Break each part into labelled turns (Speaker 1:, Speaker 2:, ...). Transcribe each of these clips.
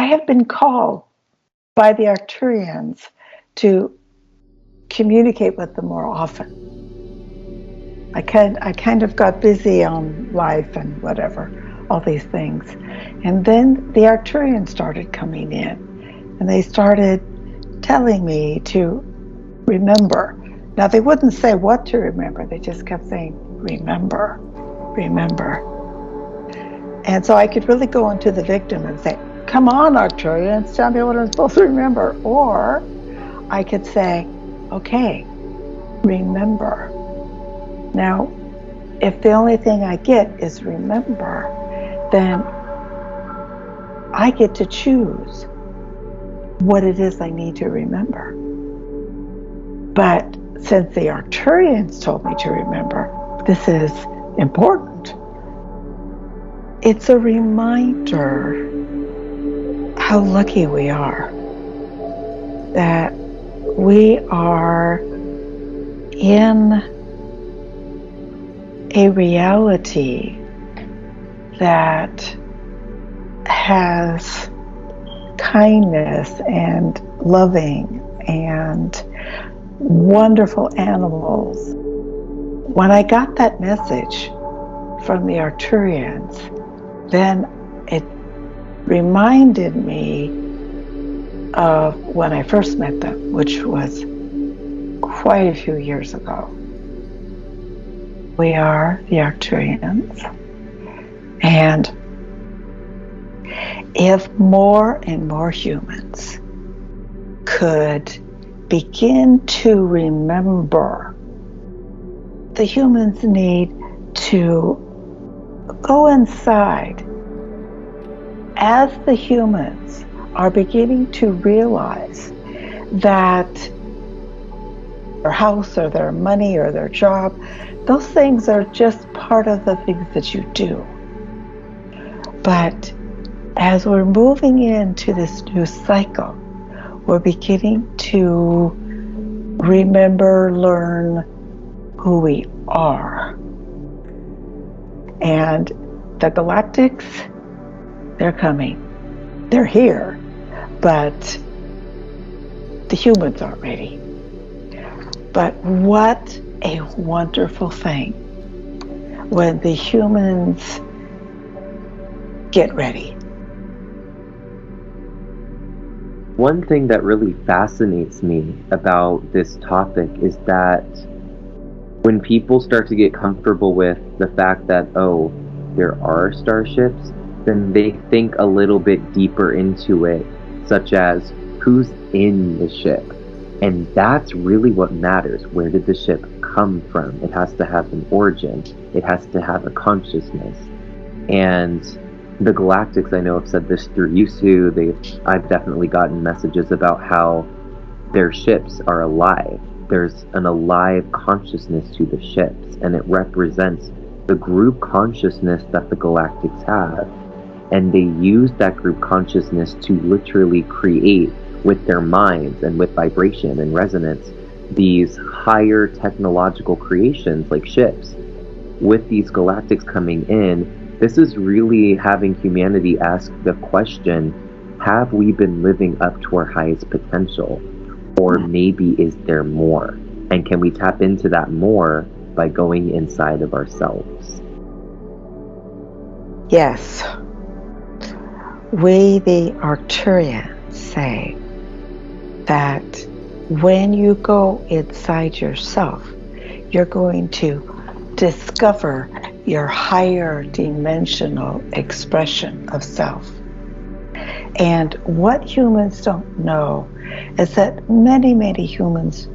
Speaker 1: have been called by the Arcturians to communicate with them more often. I kind of got busy on life and whatever, all these things. And then the Arcturians started coming in, and they started telling me to remember. Now, they wouldn't say what to remember. They just kept saying, remember, remember. And so I could really go into the victim and say, come on, Arcturians, tell me what I'm supposed to remember. Or I could say, okay, remember. Now, if the only thing I get is remember, then I get to choose what it is I need to remember. But since the Arcturians told me to remember, this is important. It's a reminder how lucky we are that we are in a reality that has kindness and loving and wonderful animals. When I got that message from the Arcturians, then it reminded me of when I first met them, which was quite a few years ago. We are the Arcturians, and if more and more humans could begin to remember, the humans need to go inside. As the humans are beginning to realize that their house or their money or their job, those things are just part of the things that you do. But as we're moving into this new cycle, we're beginning to remember, learn who we are. And the Galactics, they're coming. They're here, but the humans aren't ready. But what a wonderful thing when the humans get ready.
Speaker 2: One thing that really fascinates me about this topic is that when people start to get comfortable with the fact that, oh, there are starships, then they think a little bit deeper into it, such as who's in the ship. And that's really what matters. Where did the ship come from? It has to have an origin. It has to have a consciousness. And the Galactics, I know, have said this through you, Sue. I've definitely gotten messages about how their ships are alive. There's an alive consciousness to the ships, and it represents the group consciousness that the Galactics have. And they use that group consciousness to literally create, with their minds and with vibration and resonance, these higher technological creations like ships. With these Galactics coming in, this is really having humanity ask the question, have we been living up to our highest potential? Or maybe is there more? And can we tap into that more by going inside of ourselves?
Speaker 1: Yes. We, the Arcturians, say that when you go inside yourself, you're going to discover your higher dimensional expression of self. And what humans don't know is that many, many humans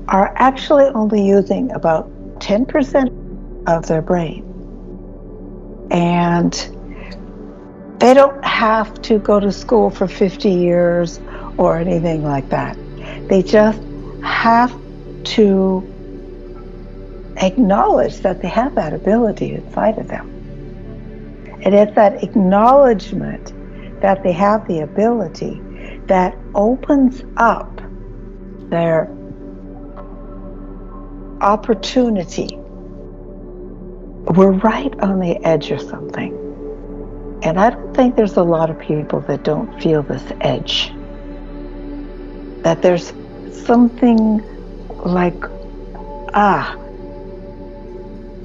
Speaker 1: are actually only using about 10% of their brain. And they don't have to go to school for 50 years or anything like that. They just have to acknowledge that they have that ability inside of them. And it's that acknowledgement that they have the ability that opens up their opportunity. We're right on the edge of something. And I don't think there's a lot of people that don't feel this edge. That there's something like,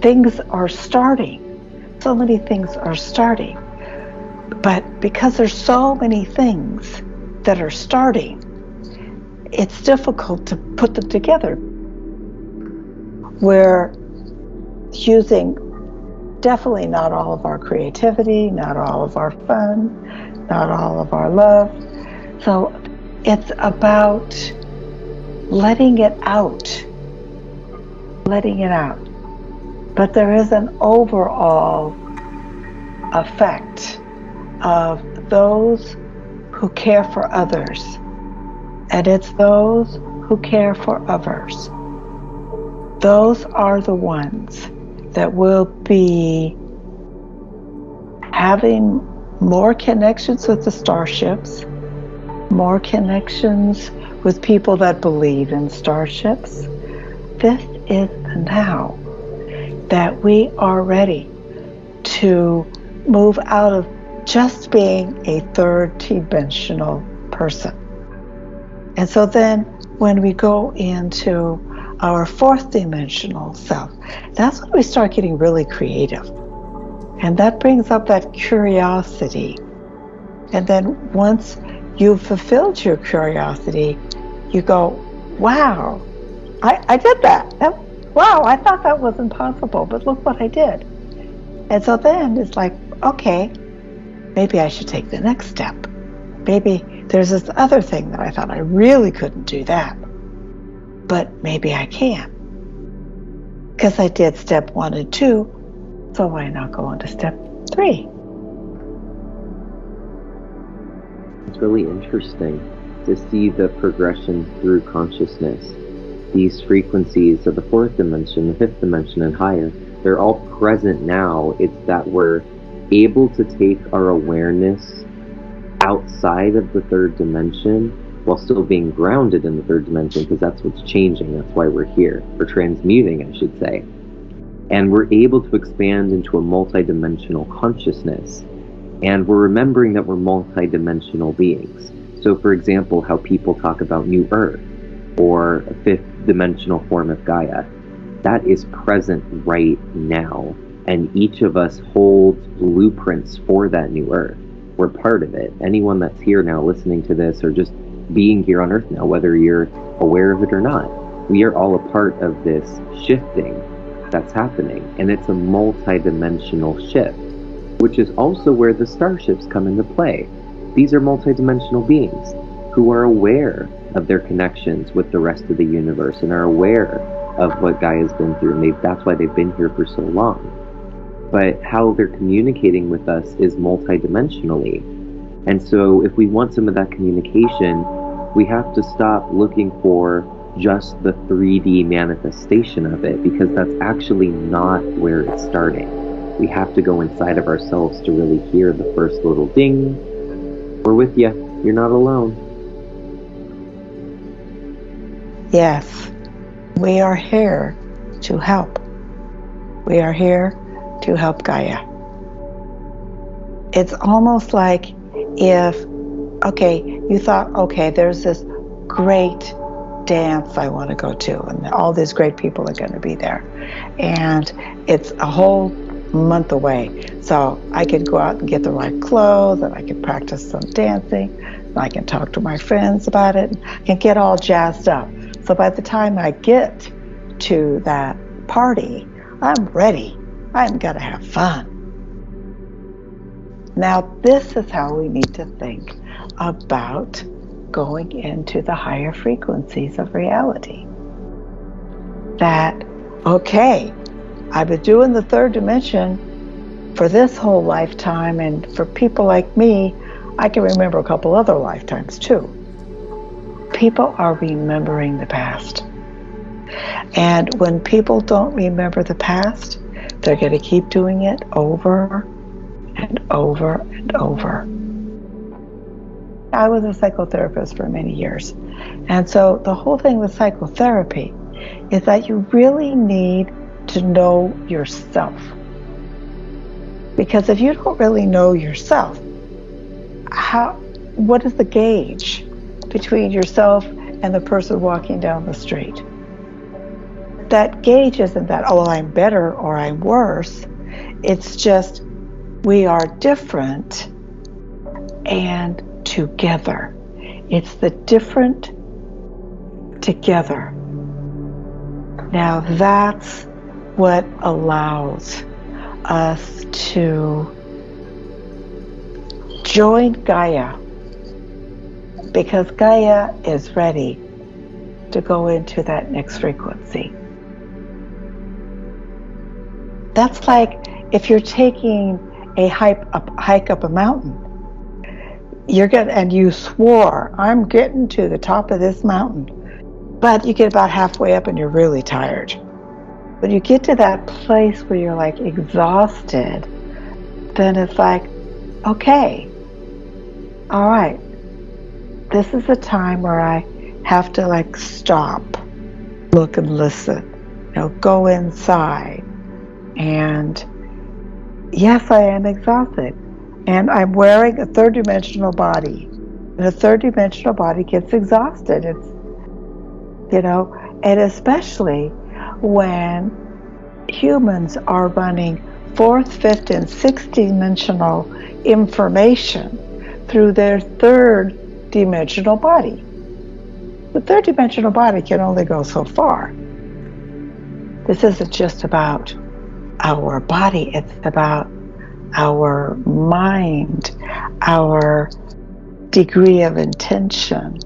Speaker 1: things are starting. So many things are starting. But because there's so many things that are starting, it's difficult to put them together. We're using definitely not all of our creativity, not all of our fun, not all of our love. So it's about letting it out. Letting it out. But there is an overall effect of those who care for others. And it's those who care for others. Those are the ones that will be having more connections with the starships, more connections with people that believe in starships. This is the now that we are ready to move out of just being a third dimensional person. And so then when we go into our fourth dimensional self, that's when we start getting really creative. And that brings up that curiosity. And then once you've fulfilled your curiosity, you go, wow, I did that. Wow, I thought that was impossible, but look what I did. And so then it's like, okay, maybe I should take the next step. Maybe there's this other thing that I thought I really couldn't do that, but maybe I can. Because I did step 1 and 2, so why not go on to step 3?
Speaker 2: It's really interesting to see the progression through consciousness. These frequencies of the fourth dimension, the fifth dimension, and higher, they're all present now. It's that we're able to take our awareness outside of the third dimension while still being grounded in the third dimension, because that's what's changing. That's why we're here. We're transmuting, I should say. And we're able to expand into a multi-dimensional consciousness. And we're remembering that we're multi-dimensional beings. So, for example, how people talk about New Earth or a fifth dimensional form of Gaia, that is present right now. And each of us holds blueprints for that new Earth. We're part of it. Anyone that's here now listening to this, or just being here on Earth now, whether you're aware of it or not, we are all a part of this shifting that's happening. And it's a multi-dimensional shift, which is also where the starships come into play. These are multi-dimensional beings who are aware of their connections with the rest of the universe and are aware of what Gaia's been through. And that's why they've been here for so long. But how they're communicating with us is multidimensionally. And so if we want some of that communication, we have to stop looking for just the 3D manifestation of it, because that's actually not where it's starting. We have to go inside of ourselves to really hear the first little ding. We're with you. You're not alone.
Speaker 1: Yes, we are here to help. We are here to help Gaia. It's almost like if, okay, you thought, okay, there's this great dance I want to go to, and all these great people are going to be there. And it's a whole month away. So I could go out and get the right clothes, and I can practice some dancing, and I can talk to my friends about it, and get all jazzed up. So by the time I get to that party, I'm ready. I'm going to have fun. Now, this is how we need to think about going into the higher frequencies of reality. That, okay, I've been doing the third dimension for this whole lifetime, and for people like me, I can remember a couple other lifetimes too. People are remembering the past. And when people don't remember the past, they're going to keep doing it over and over and over. I was a psychotherapist for many years. And so the whole thing with psychotherapy is that you really need to know yourself. Because if you don't really know yourself, what is the gauge between yourself and the person walking down the street? That gauge isn't that, oh, I'm better or I'm worse. It's just we are different and together. It's the different together. Now that's what allows us to join Gaia, because Gaia is ready to go into that next frequency. That's like if you're taking a hike up a mountain. And you swore, I'm getting to the top of this mountain. But you get about halfway up and you're really tired. When you get to that place where you're like exhausted, then it's like, okay, all right, this is a time where I have to like stop, look and listen, go inside. And yes, I am exhausted. And I'm wearing a third-dimensional body. And a third-dimensional body gets exhausted. It's, and especially when humans are running fourth, fifth, and sixth dimensional information through their third dimensional body. The third dimensional body can only go so far. This isn't just about our body, it's about our mind, our degree of intention,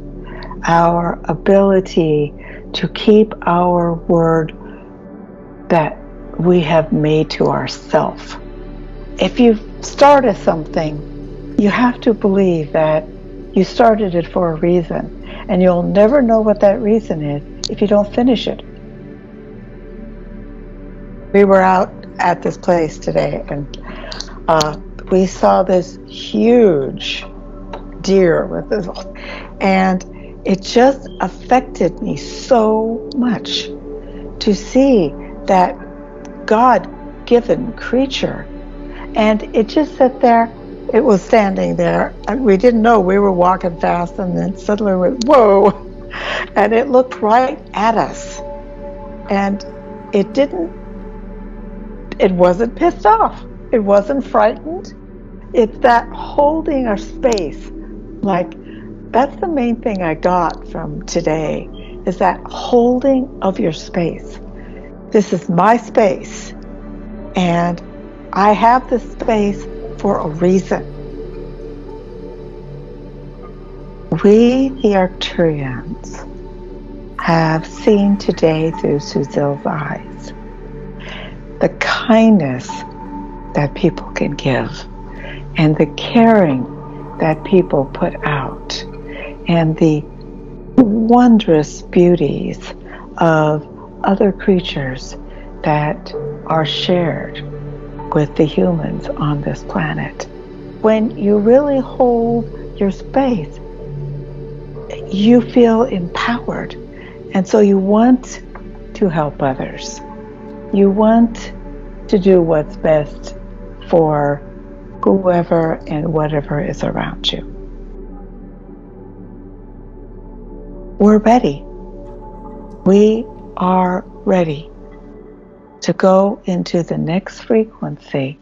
Speaker 1: our ability to keep our word that we have made to ourselves. If you started something, you have to believe that you started it for a reason, and you'll never know what that reason is if you don't finish it. We were out at this place today, and we saw this huge deer with this, and it just affected me so much to see that God-given creature. And it just sat there, it was standing there, and we didn't know, we were walking fast, and then suddenly we went, whoa, and it looked right at us. And it wasn't pissed off. It wasn't frightened. It's that holding our space. Like, that's the main thing I got from today, is that holding of your space. This is my space, and I have this space for a reason. We, the Arcturians, have seen today through Suzanne's eyes the kindness that people can give, and the caring that people put out, and the wondrous beauties of other creatures that are shared with the humans on this planet. When you really hold your space, you feel empowered, and so you want to help others. You want to do what's best for whoever and whatever is around you. We're ready. We are ready to go into the next frequency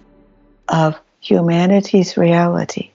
Speaker 1: of humanity's reality.